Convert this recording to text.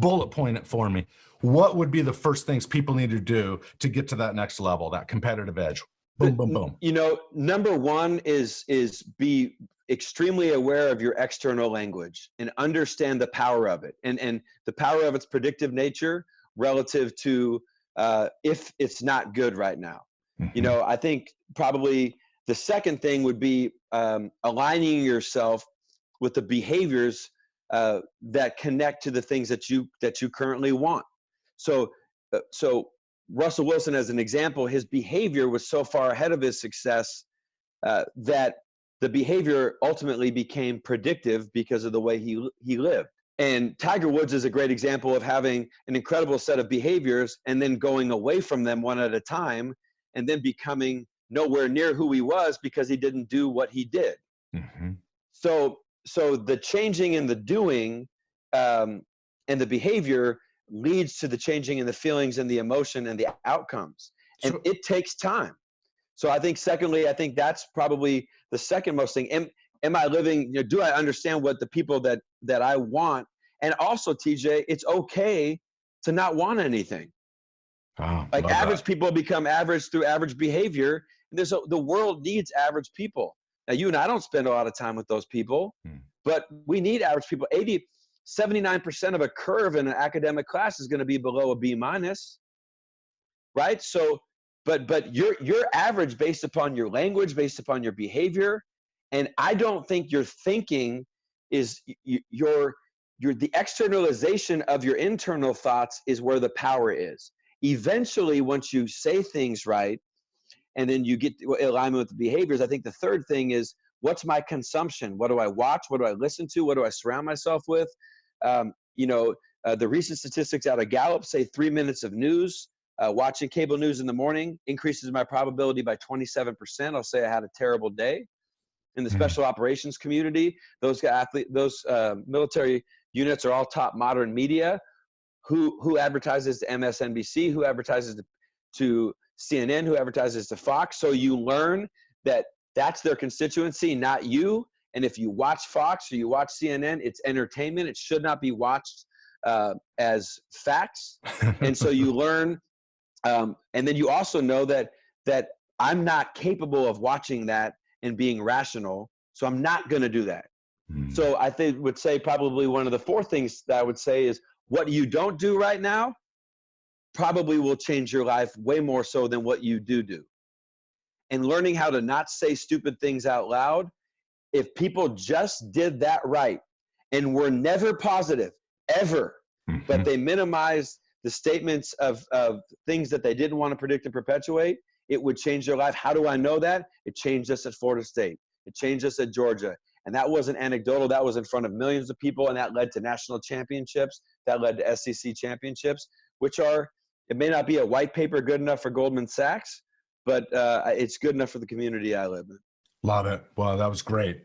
bullet point it for me. What would be the first things people need to do to get to that next level, that competitive edge? Boom, boom, boom. You know, number one is be extremely aware of your external language and understand the power of it, and the power of its predictive nature relative to if it's not good right now. You know, I think probably the second thing would be aligning yourself with the behaviors that connect to the things that you currently want. So Russell Wilson, as an example, his behavior was so far ahead of his success that the behavior ultimately became predictive because of the way he lived. And Tiger Woods is a great example of having an incredible set of behaviors and then going away from them one at a time and then becoming nowhere near who he was because he didn't do what he did. So the changing in the doing and the behavior leads to the changing in the feelings and the emotion and the outcomes. And it takes time. So I think secondly, I think that's probably the second most thing. Am I living, you know, do I understand what the people that I want? And also, TJ, it's okay to not want anything. Like average people become average through average behavior. And the world needs average people. Now, you and I don't spend a lot of time with those people, but we need average people. 79% of a curve in an academic class is going to be below a B-, right? So, but you're average based upon your language, based upon your behavior, and I don't think your thinking is the externalization of your internal thoughts is where the power is. Eventually, once you say things right, and then you get alignment with the behaviors, I think the third thing is, what's my consumption? What do I watch? What do I listen to? What do I surround myself with? You know, the recent statistics out of Gallup say 3 minutes of news, watching cable news in the morning increases my probability by 27%. I'll say I had a terrible day. In the special operations community, those military units are all top modern media. Who advertises to MSNBC? Who advertises to CNN? Who advertises to Fox? So you learn that that's their constituency, not you. And if you watch Fox or you watch CNN, it's entertainment. It should not be watched as facts. And so you learn, and then you also know that I'm not capable of watching that and being rational, so I'm not going to do that. So I would say probably one of the four things that I would say is, what you don't do right now probably will change your life way more so than what you do. And learning how to not say stupid things out loud. If people just did that right and were never positive, ever, but they minimized the statements of things that they didn't want to predict and perpetuate, it would change their life. How do I know that? It changed us at Florida State. It changed us at Georgia. And that wasn't anecdotal. That was in front of millions of people, and that led to national championships. That led to SEC championships, which are, it may not be a white paper good enough for Goldman Sachs, but it's good enough for the community I live in. Love it. Well, that was great.